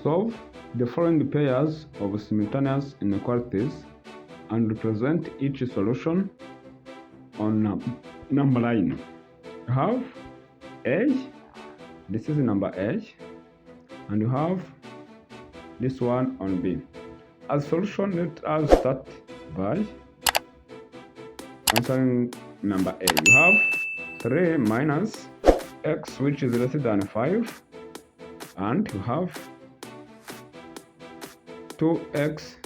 Solve the following pairs of simultaneous inequalities and represent each solution on number line. You have A, this is number A, and you have this one on B. As solution, let us start by answering number A. You have 3 minus x, which is less than 5, and you have 2x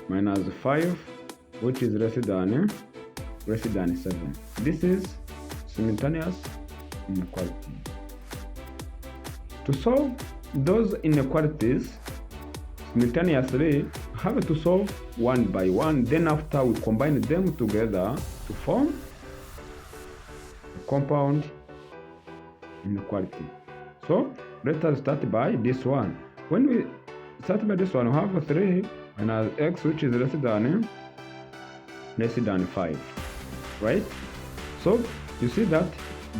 minus 5, which is less than 7. This is simultaneous inequality. To solve those inequalities simultaneously, we have to solve one by one. Then after we combine them together to form a compound inequality. So let us start by this one. When we start by this one, we have 3 minus x, which is less than 5, right? So you see that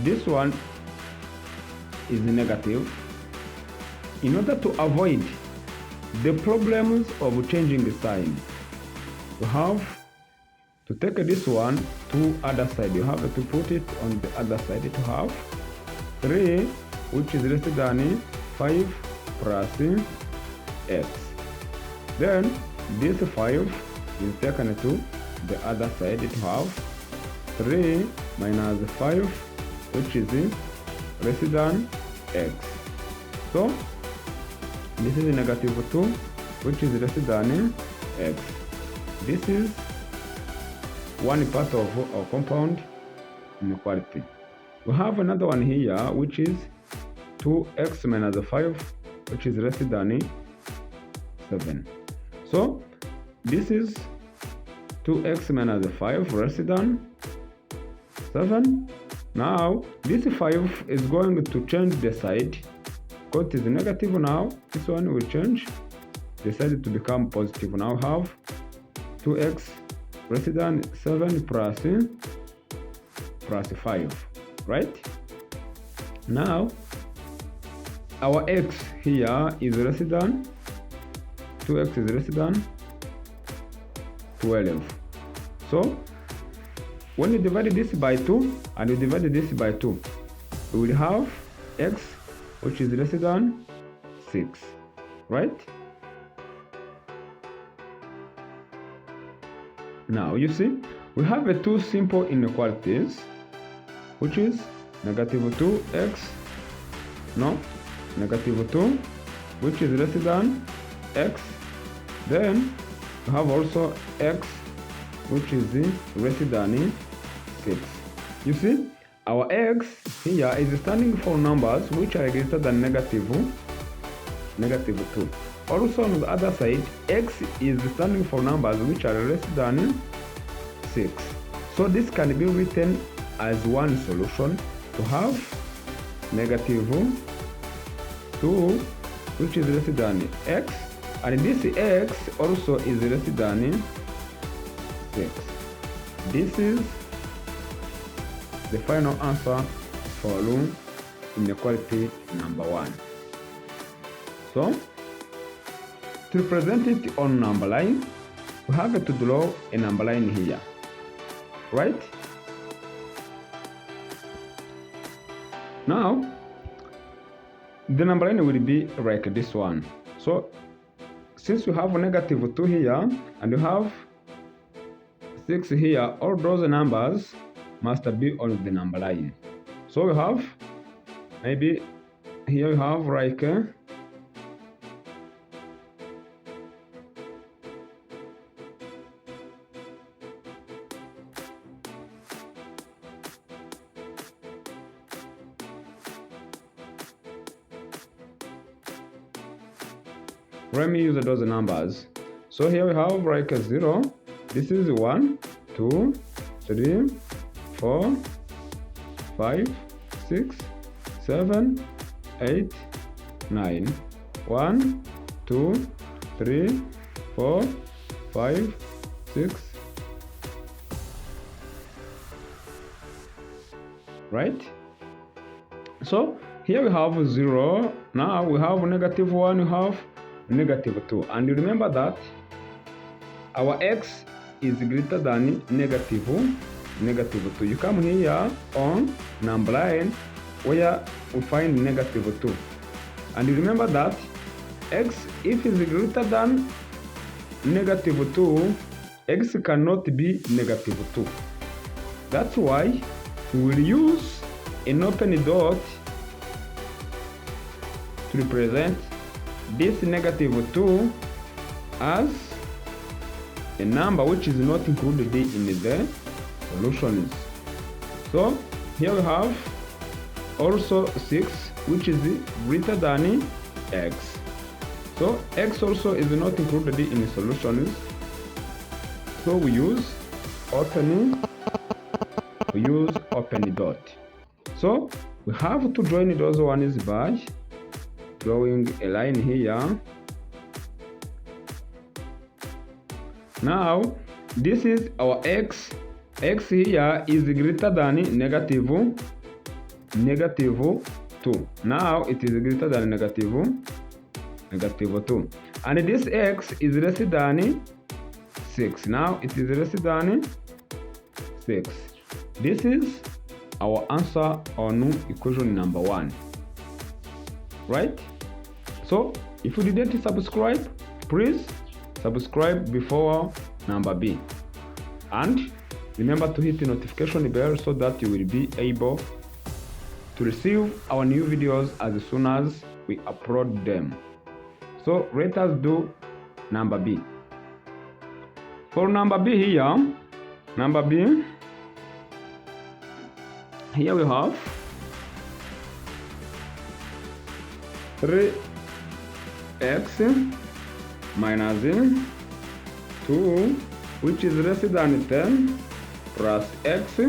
this one is negative. In order to avoid the problems of changing the sign, you have to take this one to other side. You have to put it on the other side to have 3, which is less than 5 plus x. Then this 5 is taken to the other side to have 3 minus 5, which is less than x. So this is negative 2, which is less than x. This is one part of our compound inequality. We have another one here, which is 2x minus 5, which is less than 7. So this is 2x minus 5 less than 7. Now this 5 is going to change the side. Because it is negative now, this one will change the side to become positive. Now have 2x less than 7 plus 5, right? Now our x here is less than 2x is less than 12. So when you divide this by 2 and you divide this by 2, we will have x, which is less than 6, right? Now you see we have two simple inequalities, which is negative 2x, negative 2, which is less than x. Then we have also x, which is less than 6. You see, our x here is standing for numbers which are greater than negative 2. Also on the other side, x is standing for numbers which are less than 6. So this can be written as one solution to have negative 2, which is less than x, and this x also is less than 6. This is the final answer for inequality number 1. So to represent it on number line, we have to draw a number line here, right? Now the number line will be like this one. So since you have negative 2 here and you have 6 here, all those numbers must be on the number line. So we have, maybe here you have like let me use those numbers. So here we have like 0. This is 1, 2, 3, 4, 5, 6, 7, 8, 9. 1, 2, 3, 4, 5, 6. Right? So here we have 0. Now we have negative 1, we have negative 2. And you remember that our x is greater than negative 2. You come here on number line where we find negative 2. And you remember that x, if is greater than negative 2, x cannot be negative 2. That's why we will use an open dot to represent this negative 2 as a number which is not included in the solutions. So here we have also 6, which is greater than x. So x also is not included in the solutions. So we use open dot. So we have to join those ones by drawing a line here. Now this is our x. X here is greater than negative 2. Now it is greater than negative 2. And this x is less than 6. Now it is less than 6. This is our answer on equation number 1. Right? So if you didn't subscribe, please subscribe before number B. And remember to hit the notification bell so that you will be able to receive our new videos as soon as we upload them. So let us do number B. For number B here, here we have 3x minus 2, which is less than 10, plus x,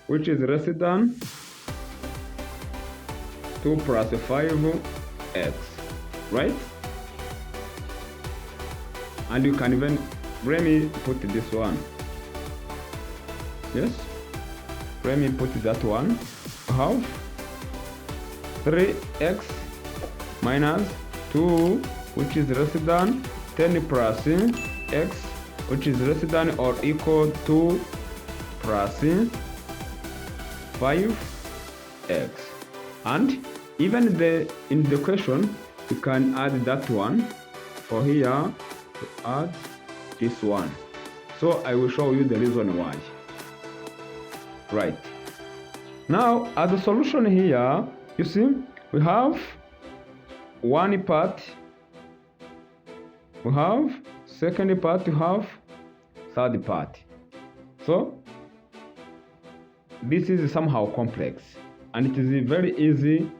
which is less than 2 plus 5x, right? And you can even, let me put this one. Yes, let me put that one. Have 3x minus 2, which is less than 10 plus x, which is less than or equal to plus 5x. And even in the question, you can add that one. For here, to add this one. So I will show you the reason why. Right. Now, as a solution here, you see, we have one part, we have second part, we have third part. So this is somehow complex, and it is very easy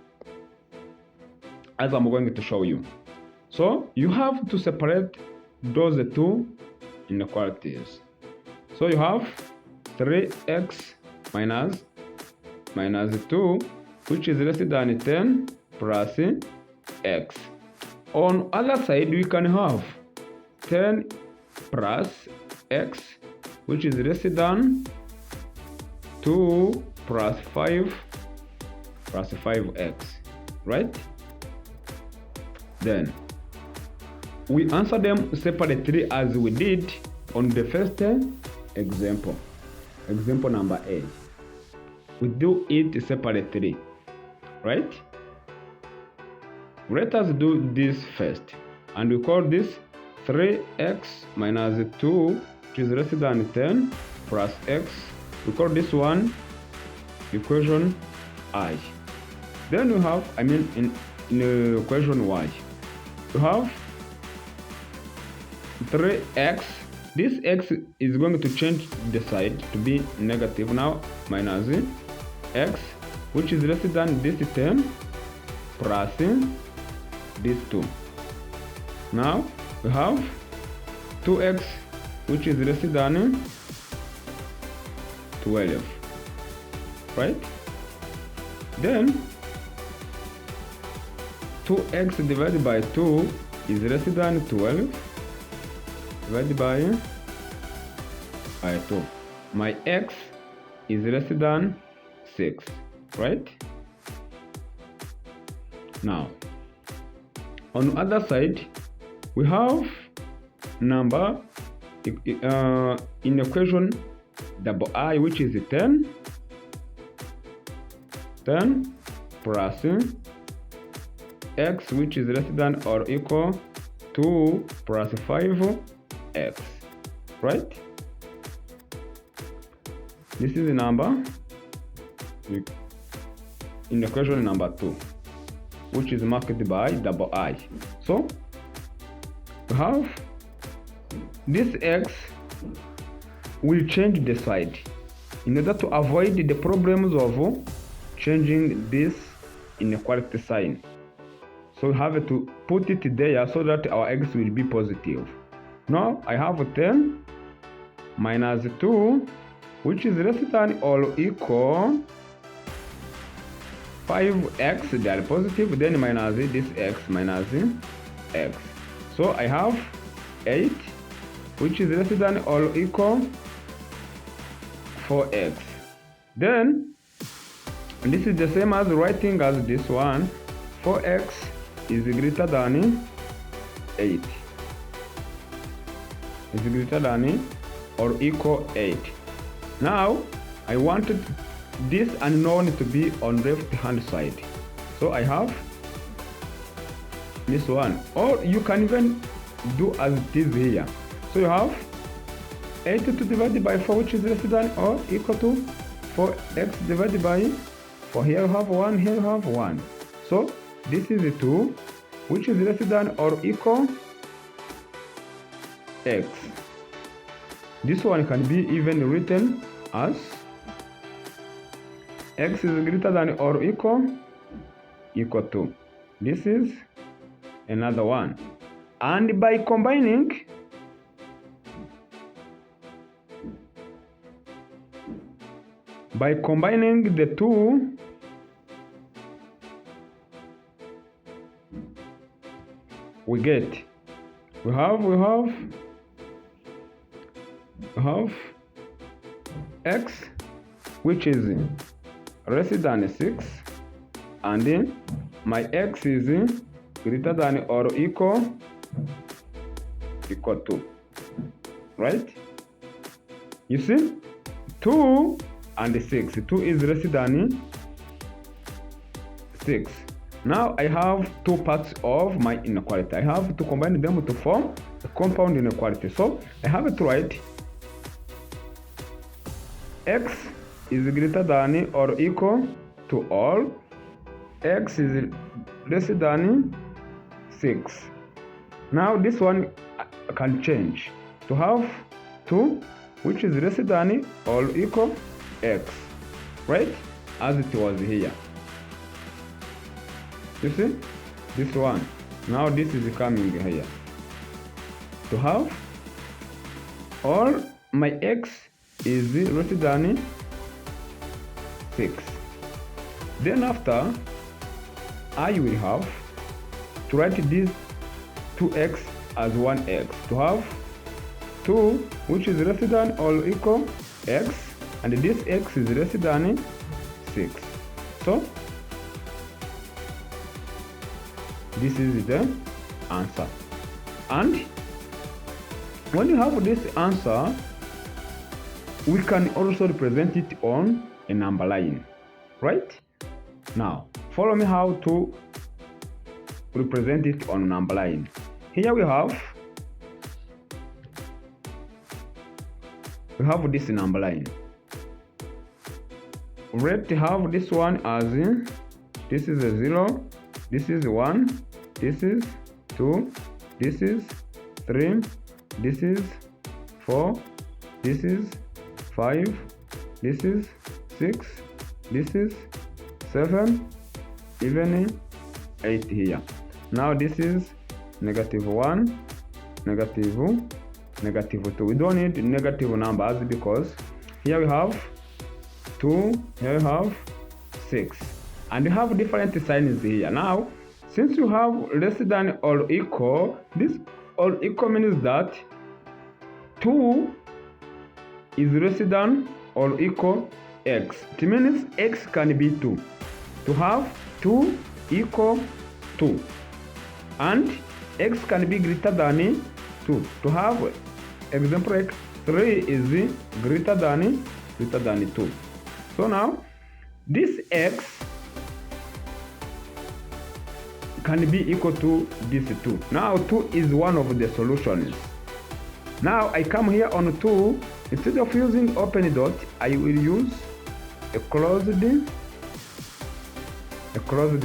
as I'm going to show you. So you have to separate those two inequalities. So you have 3x minus 2, which is less than 10 plus x. On other side, we can have 10 plus x, which is less than 2 plus 5x, right? Then we answer them separately as we did on the first example. Example number A. We do it separately, right? Let us do this first, and we call this 3x minus 2, which is less than 10 plus x. We call this one equation I. Then we have, in equation y, we have 3x. This x is going to change the side to be negative now, minus x, which is less than this 10 plus this 2. Now we have 2x, which is less than 12, right? Then 2x divided by 2 is less than 12 divided by 2. My x is less than 6, right? Now on the other side, we have number in equation I, which is 10 plus x, which is less than or equal to plus 5x, right? This is the number in equation number 2, which is marked by I. So we have this x will change the side in order to avoid the problems of changing this inequality sign. So we have to put it there so that our x will be positive. Now I have 10 minus 2, which is less than or equal 5x, they are positive, then minus this x minus x. So I have 8, which is less than or equal 4x. Then this is the same as writing as this one. 4x is greater than 8. Is greater than or equal 8. Now I wanted this unknown to be on left hand side. So I have this one. Or you can even do as it is here. So you have 8 to divide by 4, which is less than or equal to 4x divided by 4. Here you have 1, here you have 1. So this is 2, which is less than or equal x. This one can be even written as x is greater than or equal to. This is another one. And by combining the two, we have x, which is less than 6, and then my x is greater than or equal to, right? You see, 2 and 6. 2 is less than 6. Now I have two parts of my inequality. I have to combine them to form a compound inequality. So I have to write x is greater than or equal to all x is less than 6. Now this one can change to have 2, which is less than or equal x, right? As it was here. You see this one. Now this is coming here to have all my x is less than 6. Then after I will have to write this 2x as 1x to have 2, which is less than or equal x, and this x is less than 6. So this is the answer. And when you have this answer, we can also represent it on a number line, right? Now follow me how to represent it on a number line. Here we have this number line. Let's have this one as this is a 0, this is 1, this is 2, this is 3, this is 4, this is 5, this is 6, this is 7, even 8 here. Now this is -1, -2. We don't need negative numbers because here we have 2, here we have 6, and you have different signs here. Now since you have less than or equal, this or equal means that 2 is less than or equal x. It means x can be 2. To have 2 equal 2 and x can be greater than 2. To have example x, 3 is greater than 2. So now this x can be equal to this 2. Now 2 is one of the solutions. Now I come here on 2. Instead of using open dot, I will use a closed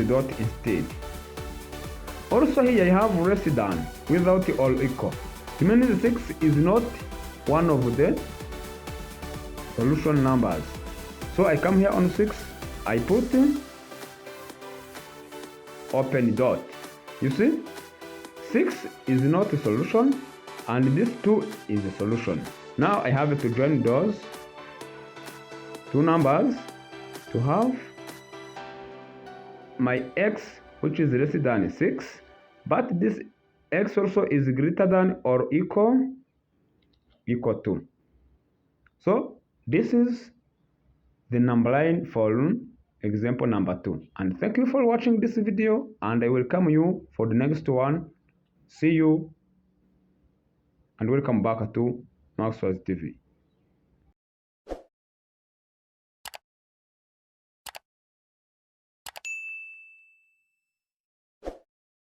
dot instead. Also here I have less than without or equal. It means 6 is not one of the solution numbers. So I come here on 6, I put open dot. You see, 6 is not a solution and this 2 is a solution. Now I have to join those two numbers to have my x, which is less than 6, but this x also is greater than or equal to. So this is the number line for example number 2. And thank you for watching this video, and I will come you for the next one. See you and welcome back to Maxwell's TV.